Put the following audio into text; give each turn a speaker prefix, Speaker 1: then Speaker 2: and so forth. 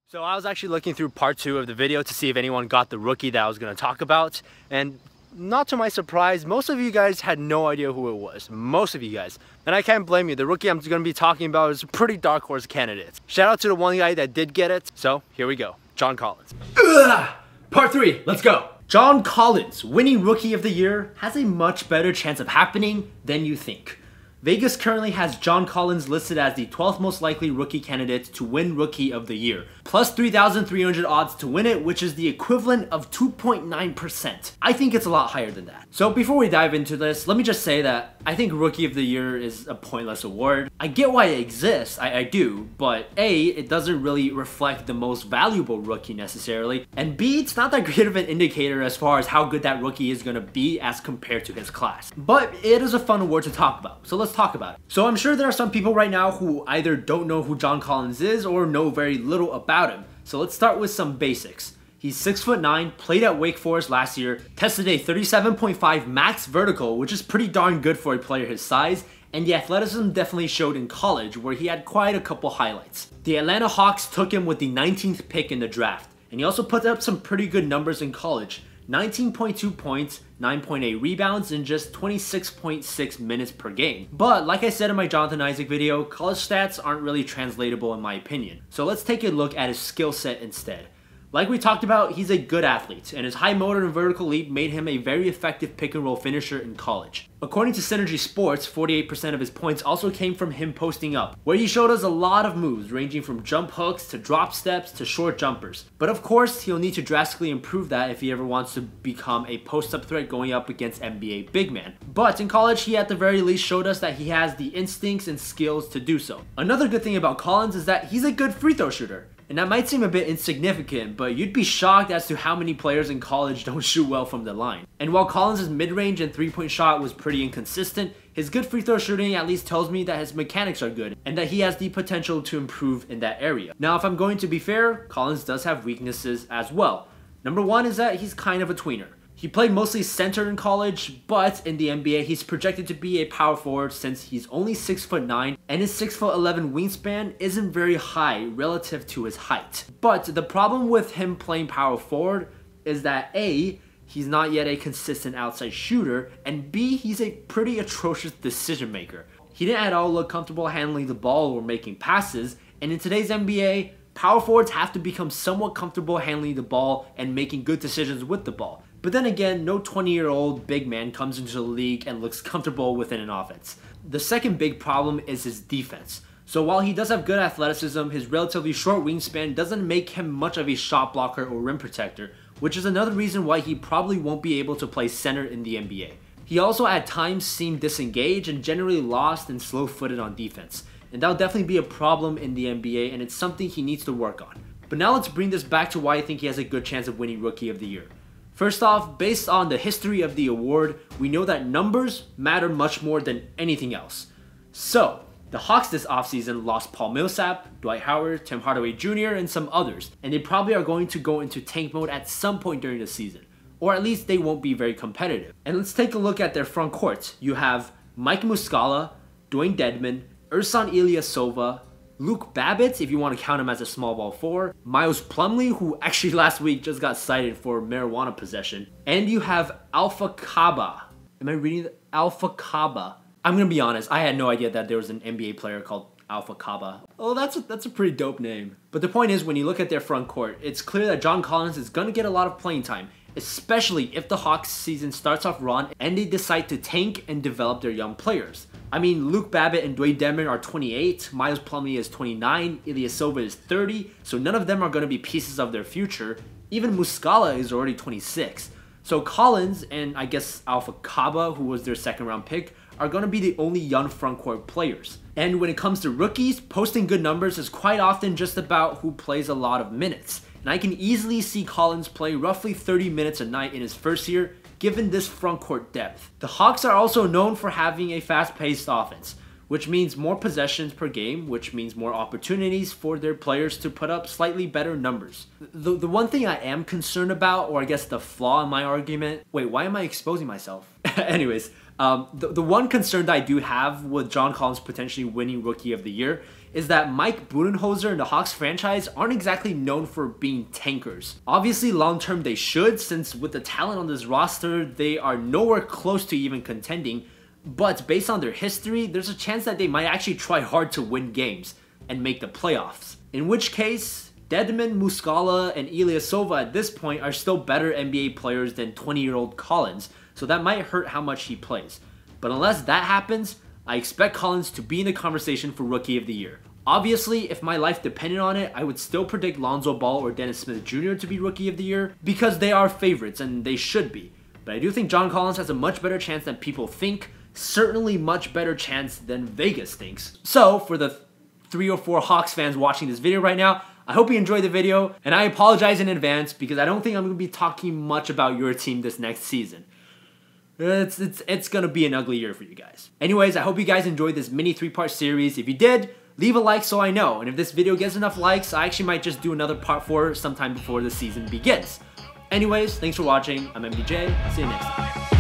Speaker 1: So I was actually looking through part 2 of the video to see if anyone got the rookie that I was going to talk about, and not to my surprise, most of you guys had no idea who it was. Most of you guys. And I can't blame you. The rookie I'm going to be talking about is a pretty dark horse candidate. Shout out to the one guy that did get it. So here we go. John Collins. Part 3, let's go. John Collins, winning Rookie of the Year, has a much better chance of happening than you think. Vegas currently has John Collins listed as the 12th most likely rookie candidate to win Rookie of the Year, plus 3,300 odds to win it, which is the equivalent of 2.9%. I think it's a lot higher than that. So before we dive into this, let me just say that I think Rookie of the Year is a pointless award. I get why it exists, I do, but A, it doesn't really reflect the most valuable rookie necessarily, and B, it's not that great of an indicator as far as how good that rookie is going to be as compared to his class. But it is a fun award to talk about, so let's talk about it. So I'm sure there are some people right now who either don't know who John Collins is or know very little about him. So let's start with some basics. He's 6'9", played at Wake Forest last year, tested a 37.5 max vertical, which is pretty darn good for a player his size, and the athleticism definitely showed in college where he had quite a couple highlights. The Atlanta Hawks took him with the 19th pick in the draft, and he also put up some pretty good numbers in college. 19.2 points, 9.8 rebounds, and just 26.6 minutes per game. But like I said in my Jonathan Isaac video, college stats aren't really translatable in my opinion. So let's take a look at his skill set instead. Like we talked about, he's a good athlete, and his high motor and vertical leap made him a very effective pick and roll finisher in college. According to Synergy Sports, 48% of his points also came from him posting up, where he showed us a lot of moves ranging from jump hooks to drop steps to short jumpers. But of course, he'll need to drastically improve that if he ever wants to become a post-up threat going up against NBA big man. But in college, he at the very least showed us that he has the instincts and skills to do so. Another good thing about Collins is that he's a good free throw shooter. And that might seem a bit insignificant, but you'd be shocked as to how many players in college don't shoot well from the line. And while Collins' mid-range and three-point shot was pretty inconsistent, his good free throw shooting at least tells me that his mechanics are good, and that he has the potential to improve in that area. Now, if I'm going to be fair, Collins does have weaknesses as well. Number one is that he's kind of a tweener. He played mostly center in college, but in the NBA, he's projected to be a power forward since he's only 6'9", and his 6'11" wingspan isn't very high relative to his height. But the problem with him playing power forward is that A, he's not yet a consistent outside shooter, and B, he's a pretty atrocious decision maker. He didn't at all look comfortable handling the ball or making passes, and in today's NBA, power forwards have to become somewhat comfortable handling the ball and making good decisions with the ball. But then again, no 20-year-old big man comes into the league and looks comfortable within an offense. The second big problem is his defense. So while he does have good athleticism, his relatively short wingspan doesn't make him much of a shot blocker or rim protector, which is another reason why he probably won't be able to play center in the NBA. He also at times seemed disengaged and generally lost and slow-footed on defense. And that'll definitely be a problem in the NBA, and it's something he needs to work on. But now let's bring this back to why I think he has a good chance of winning Rookie of the Year. First off, based on the history of the award, we know that numbers matter much more than anything else. So, the Hawks this offseason lost Paul Millsap, Dwight Howard, Tim Hardaway Jr., and some others, and they probably are going to go into tank mode at some point during the season. Or at least they won't be very competitive. And let's take a look at their front court. You have Mike Muscala, Dwayne Dedmon, Ersan Ilyasova, Luke Babbitt, if you want to count him as a small ball 4, Miles Plumlee, who actually last week just got cited for marijuana possession, and you have Alpha Kaba. Am I reading the Alpha Kaba? I'm gonna be honest, I had no idea that there was an NBA player called Alpha Kaba. Oh, that's a pretty dope name. But the point is, when you look at their front court, it's clear that John Collins is gonna get a lot of playing time, especially if the Hawks season starts off wrong and they decide to tank and develop their young players. I mean, Luke Babbitt and Dwayne Dedmon are 28, Miles Plumlee is 29, Ilyasova is 30, so none of them are going to be pieces of their future. Even Muscala is already 26. So Collins and I guess Alpha Kaba, who was their second round pick, are going to be the only young frontcourt players. And when it comes to rookies, posting good numbers is quite often just about who plays a lot of minutes. And I can easily see Collins play roughly 30 minutes a night in his first year, given this frontcourt depth. The Hawks are also known for having a fast-paced offense, which means more possessions per game, which means more opportunities for their players to put up slightly better numbers. The one thing I am concerned about, or I guess the flaw in my argument... Wait, why am I exposing myself? Anyways, The one concern that I do have with John Collins potentially winning Rookie of the Year is that Mike Budenholzer and the Hawks franchise aren't exactly known for being tankers. Obviously, long-term they should, since with the talent on this roster, they are nowhere close to even contending. But based on their history, there's a chance that they might actually try hard to win games and make the playoffs. In which case, Dedmon, Muscala, and Ilyasova at this point are still better NBA players than 20-year-old Collins, so that might hurt how much he plays. But unless that happens, I expect Collins to be in the conversation for Rookie of the Year. Obviously, if my life depended on it, I would still predict Lonzo Ball or Dennis Smith Jr. to be Rookie of the Year because they are favorites and they should be. But I do think John Collins has a much better chance than people think, certainly much better chance than Vegas thinks. So, for the 3 or 4 Hawks fans watching this video right now, I hope you enjoyed the video, and I apologize in advance because I don't think I'm going to be talking much about your team this next season. It's gonna be an ugly year for you guys. Anyways, I hope you guys enjoyed this mini 3-part series. If you did, leave a like so I know. And if this video gets enough likes, I actually might just do another part 4 sometime before the season begins. Anyways, thanks for watching. I'm MBJ. I'll see you next time.